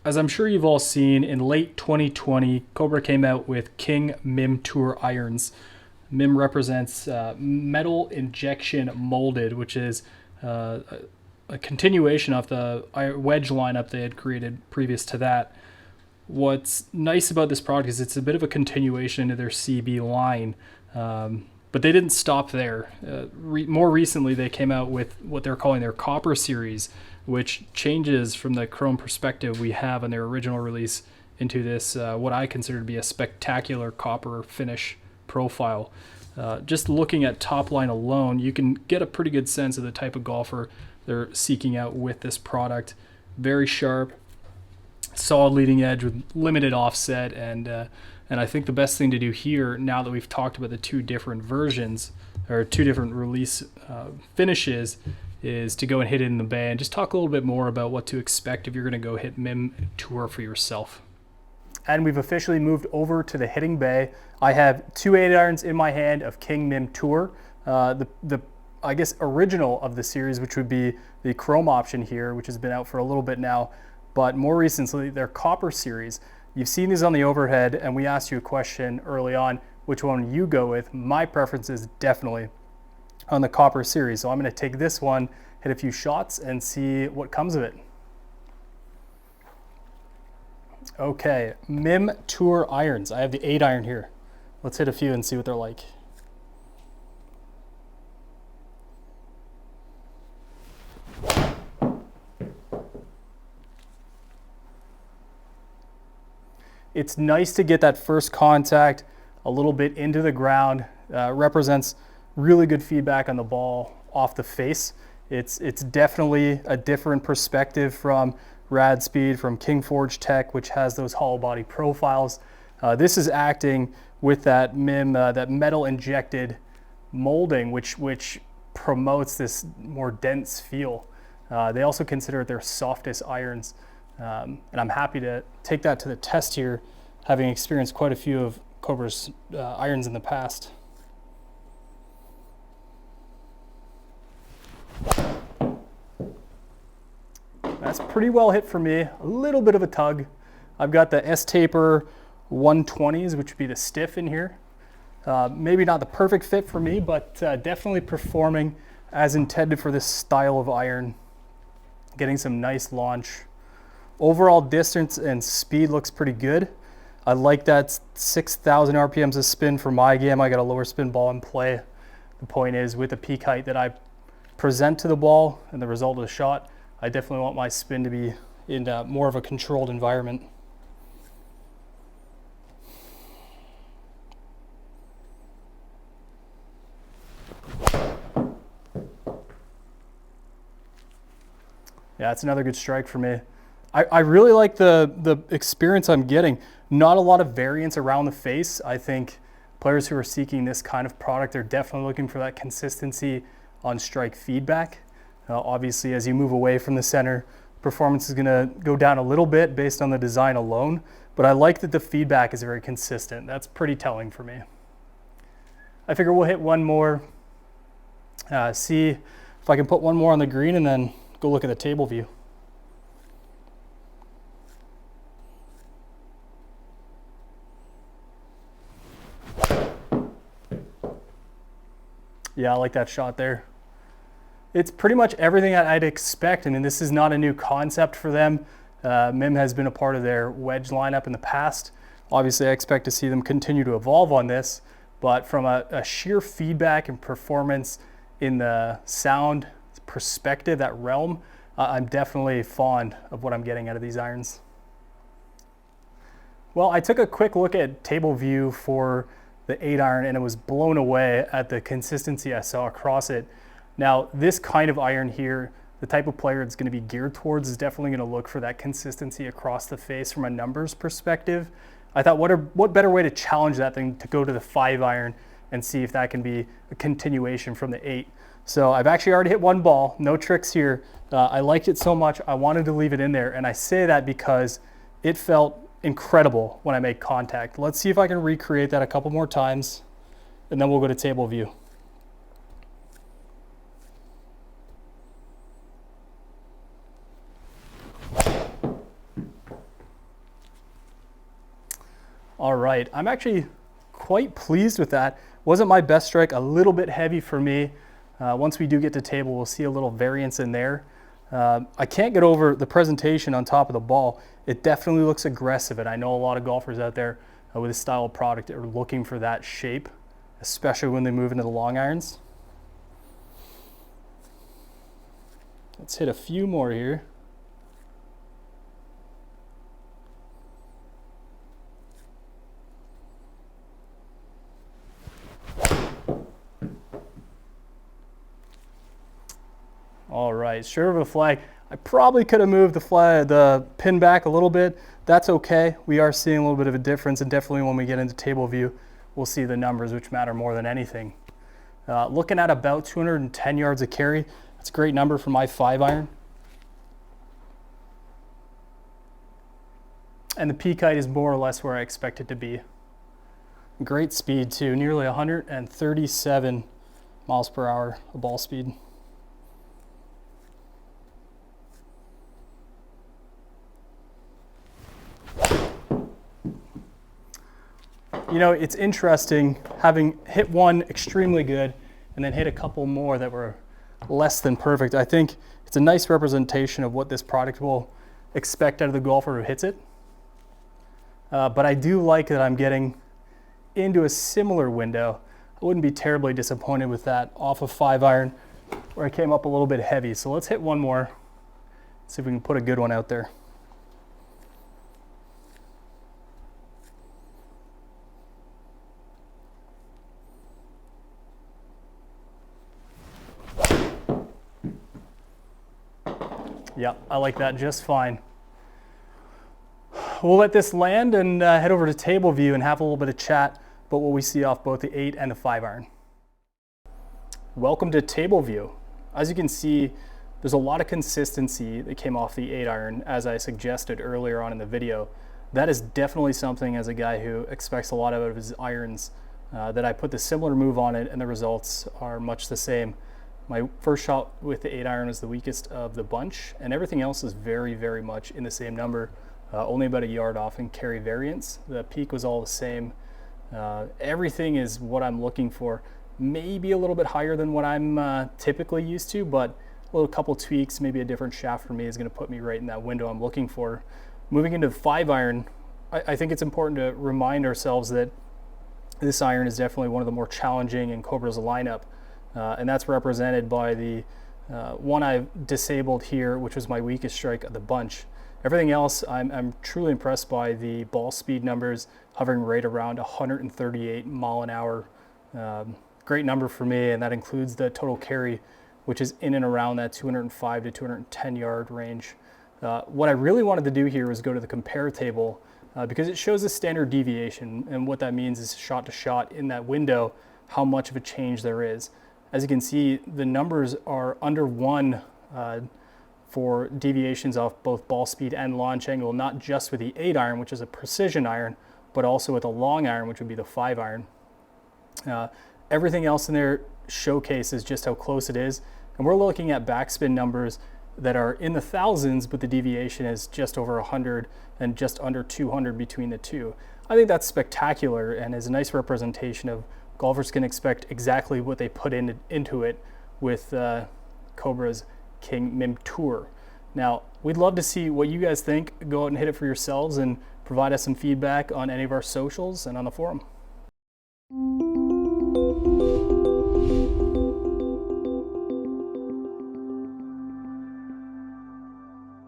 As I'm sure you've all seen, in late 2020, Cobra came out with King MIM Tour Irons. MIM represents metal injection molded, which is a continuation of the wedge lineup they had created previous to that. What's nice about this product is it's a bit of a continuation into their CB line, but they didn't stop there. More recently, they came out with what they're calling their Copper series, which changes from the chrome perspective we have on their original release into this, what I consider to be a spectacular copper finish profile. Just looking at top line alone, you can get a pretty good sense of the type of golfer they're seeking out with this product. Very sharp, solid leading edge with limited offset, and I think the best thing to do here, now that we've talked about the two different versions or two different release finishes, is to go and hit it in the bay and just talk a little bit more about what to expect if you're going to go hit MIM Tour for yourself. And we've officially moved over to the hitting bay. I have two 8-irons in my hand of King MIM Tour. The I guess original of the series, which would be the chrome option here, which has been out for a little bit now, but more recently their copper series. You've seen these on the overhead, and we asked you a question early on, which one you go with. My preference is definitely on the copper series. So I'm going to take this one, hit a few shots, and see what comes of it. Okay, MIM Tour Irons. I have the 8-iron here. Let's hit a few and see what they're like. It's nice to get that first contact a little bit into the ground. Represents really good feedback on the ball off the face. It's definitely a different perspective from Rad Speed, from King Forge Tech, which has those hollow body profiles. This is acting with that MIM, that metal injected molding, which promotes this more dense feel. They also consider it their softest irons. And I'm happy to take that to the test here, having experienced quite a few of Cobra's irons in the past. That's pretty well hit for me. A little bit of a tug. I've got the S-Taper 120s, which would be the stiff in here. Maybe not the perfect fit for me, but definitely performing as intended for this style of iron. Getting some nice launch. Overall distance and speed looks pretty good. I like that 6,000 RPMs of spin for my game. I got a lower spin ball in play. The point is, with the peak height that I present to the ball and the result of the shot, I definitely want my spin to be in more of a controlled environment. Yeah, it's another good strike for me. I really like the experience I'm getting. Not a lot of variance around the face. I think players who are seeking this kind of product are definitely looking for that consistency on strike feedback. Obviously, as you move away from the center, performance is going to go down a little bit based on the design alone, but I like that the feedback is very consistent. That's pretty telling for me. I figure we'll hit one more, see if I can put one more on the green, and then go look at the table view. Yeah, I like that shot there. It's pretty much everything I'd expect. I mean, this is not a new concept for them. MIM has been a part of their wedge lineup in the past. Obviously, I expect to see them continue to evolve on this, but from a sheer feedback and performance in the sound perspective, that realm, I'm definitely fond of what I'm getting out of these irons. Well, I took a quick look at table view for the 8-iron, and it was blown away at the consistency I saw across it. Now, this kind of iron here, the type of player it's going to be geared towards is definitely going to look for that consistency across the face from a numbers perspective. I thought, what better way to challenge that than to go to the 5-iron and see if that can be a continuation from the 8. So I've actually already hit one ball, no tricks here. I liked it so much, I wanted to leave it in there, and I say that because it felt incredible when I made contact. Let's see if I can recreate that a couple more times, and then we'll go to table view. All right, I'm actually quite pleased with that. Wasn't my best strike, a little bit heavy for me. Once we do get to table, we'll see a little variance in there. I can't get over the presentation on top of the ball. It definitely looks aggressive, and I know a lot of golfers out there with this style of product are looking for that shape, especially when they move into the long irons. Let's hit a few more here. All right, short of a flag. I probably could have moved the pin back a little bit. That's okay. We are seeing a little bit of a difference, and definitely when we get into table view, we'll see the numbers, which matter more than anything. Looking at about 210 yards of carry. That's a great number for my 5-iron. And the peak height is more or less where I expect it to be. Great speed too, nearly 137 miles per hour of ball speed. You know, it's interesting having hit one extremely good and then hit a couple more that were less than perfect. I think it's a nice representation of what this product will expect out of the golfer who hits it. But I do like that I'm getting into a similar window. I wouldn't be terribly disappointed with that off of 5-iron where I came up a little bit heavy. So let's hit one more, see if we can put a good one out there. Yeah, I like that just fine. We'll let this land and head over to table view and have a little bit of chat about what we see off both the 8 and the 5-iron. Welcome to table view. As you can see, there's a lot of consistency that came off the 8-iron, as I suggested earlier on in the video. That is definitely something, as a guy who expects a lot out of his irons, that I put the similar move on it and the results are much the same. My first shot with the 8-iron was the weakest of the bunch, and everything else is very, very much in the same number, only about a yard off in carry variance. The peak was all the same. Everything is what I'm looking for. Maybe a little bit higher than what I'm typically used to, but a little couple tweaks, maybe a different shaft for me is going to put me right in that window I'm looking for. Moving into the 5-iron, I think it's important to remind ourselves that this iron is definitely one of the more challenging in Cobra's lineup. And that's represented by the one I've disabled here, which was my weakest strike of the bunch. Everything else, I'm truly impressed by the ball speed numbers, hovering right around 138 mile an hour. Great number for me, and that includes the total carry, which is in and around that 205 to 210 yard range. What I really wanted to do here was go to the compare table because it shows a standard deviation, and what that means is shot to shot in that window, how much of a change there is. As you can see, the numbers are under 1 for deviations off both ball speed and launch angle, not just with the 8-iron, which is a precision iron, but also with a long iron, which would be the 5-iron. Everything else in there showcases just how close it is. And we're looking at backspin numbers that are in the thousands, but the deviation is just over 100 and just under 200 between the two. I think that's spectacular and is a nice representation of golfers can expect exactly what they put into it with Cobra's King Mim Tour. Now, we'd love to see what you guys think. Go out and hit it for yourselves and provide us some feedback on any of our socials and on the forum.